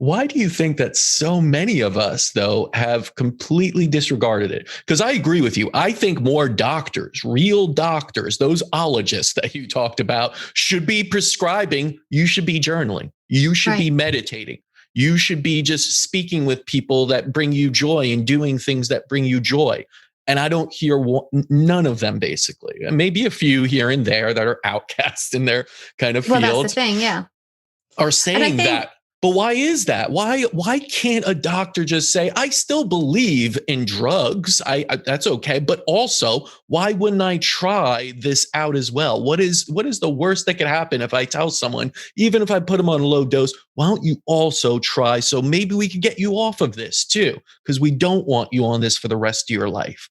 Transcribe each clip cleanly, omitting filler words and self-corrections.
Why do you think that so many of us, though, have completely disregarded it? Because I agree with you. I think more doctors, real doctors, those ologists that you talked about, should be prescribing. You should be journaling. You should be meditating. You should be just speaking with people that bring you joy and doing things that bring you joy. And I don't hear none of them, basically. Maybe a few here and there that are outcasts in their kind of field. Well, that's the thing, yeah. Are saying that. But why is that? Why can't a doctor just say, I still believe in drugs. I that's okay. But also, why wouldn't I try this out as well? What is the worst that could happen if I tell someone, even if I put them on a low dose, why don't you also try? So maybe we could get you off of this too, because we don't want you on this for the rest of your life.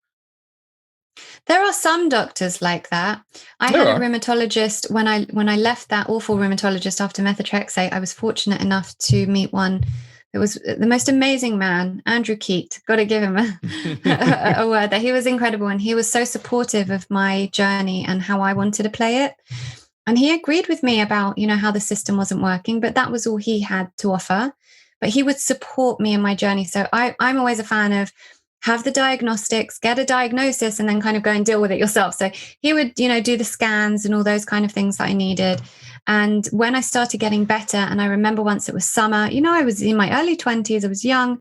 There are some doctors like that. I had a rheumatologist when I left that awful rheumatologist after methotrexate. I was fortunate enough to meet one that was the most amazing man, Andrew Keat. Got to give him a word there. He was incredible, and he was so supportive of my journey and how I wanted to play it. And he agreed with me about, how the system wasn't working, but that was all he had to offer. But he would support me in my journey. So I'm always a fan of have the diagnostics, get a diagnosis, and then kind of go and deal with it yourself. So he would, do the scans and all those kind of things that I needed. And when I started getting better, and I remember once it was summer, I was in my early 20s, I was young.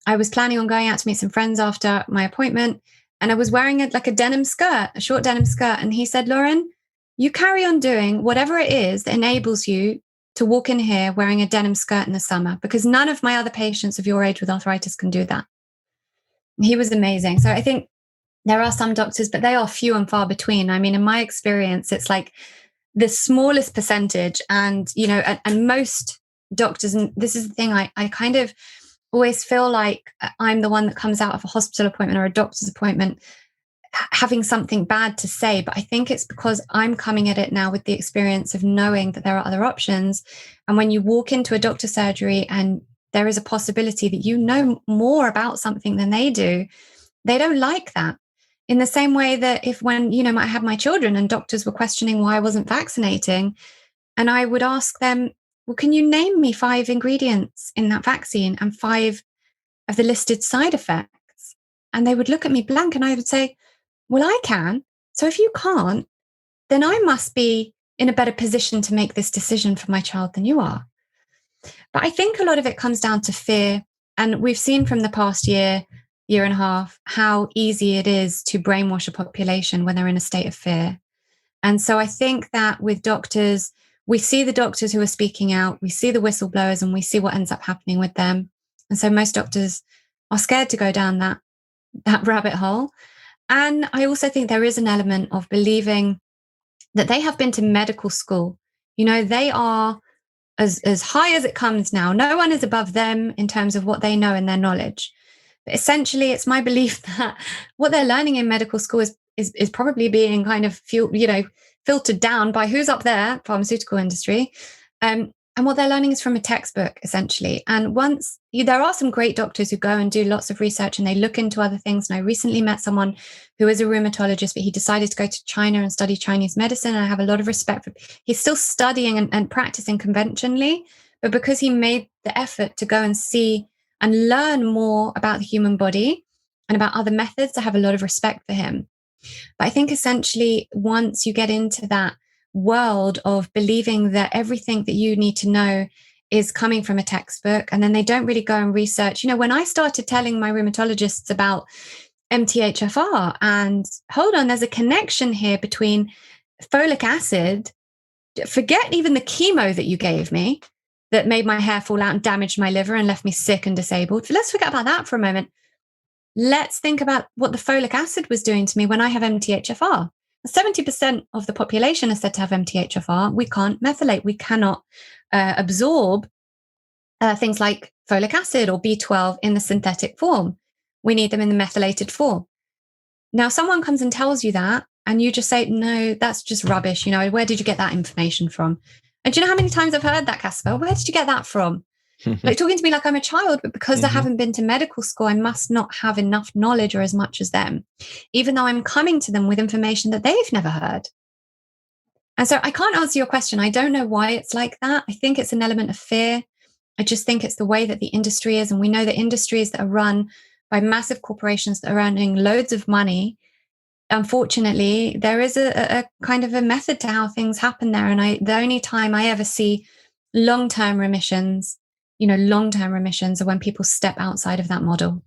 I was planning on going out to meet some friends after my appointment. And I was wearing a denim skirt, a short denim skirt. And he said, Lauren, you carry on doing whatever it is that enables you to walk in here wearing a denim skirt in the summer, because none of my other patients of your age with arthritis can do that. He was amazing. So I think there are some doctors, but they are few and far between. I mean, in my experience, it's like the smallest percentage. And, and most doctors, and this is the thing, I kind of always feel like I'm the one that comes out of a hospital appointment or a doctor's appointment having something bad to say. But I think it's because I'm coming at it now with the experience of knowing that there are other options. And when you walk into a doctor's surgery and there is a possibility that you know more about something than they do, they don't like that. In the same way that when I had my children and doctors were questioning why I wasn't vaccinating, and I would ask them, well, can you name me 5 ingredients in that vaccine and 5 of the listed side effects? And they would look at me blank, and I would say, well, I can. So if you can't, then I must be in a better position to make this decision for my child than you are. But I think a lot of it comes down to fear. And we've seen from the past year and a half, how easy it is to brainwash a population when they're in a state of fear. And so I think that with doctors, we see the doctors who are speaking out, we see the whistleblowers, and we see what ends up happening with them. And so most doctors are scared to go down that rabbit hole. And I also think there is an element of believing that they have been to medical school. They are as high as it comes now. No one is above them in terms of what they know and their knowledge. But essentially, it's my belief that what they're learning in medical school is probably being kind of filtered down by who's up there, pharmaceutical industry. And what they're learning is from a textbook, essentially. And there are some great doctors who go and do lots of research and they look into other things. And I recently met someone who is a rheumatologist, but he decided to go to China and study Chinese medicine. And I have a lot of respect for him. He's still studying and practicing conventionally, but because he made the effort to go and see and learn more about the human body and about other methods, I have a lot of respect for him. But I think essentially, once you get into that world of believing that everything that you need to know is coming from a textbook, and then they don't really go and research. When I started telling my rheumatologists about MTHFR, and hold on, there's a connection here between folic acid, forget even the chemo that you gave me that made my hair fall out and damaged my liver and left me sick and disabled. Let's forget about that for a moment. Let's think about what the folic acid was doing to me when I have MTHFR. 70% of the population is said to have MTHFR. We can't methylate. We cannot absorb things like folic acid or B12 in the synthetic form. We need them in the methylated form. Now, someone comes and tells you that, and you just say, no, that's just rubbish. Where did you get that information from? And do you know how many times I've heard that, Casper? Where did you get that from? Like talking to me like I'm a child, but because I haven't been to medical school, I must not have enough knowledge or as much as them, even though I'm coming to them with information that they've never heard. And so I can't answer your question. I don't know why it's like that. I think it's an element of fear. I just think it's the way that the industry is. And we know that industries that are run by massive corporations that are earning loads of money, unfortunately, there is a kind of a method to how things happen there. And the only time I ever see long-term remissions are when people step outside of that model.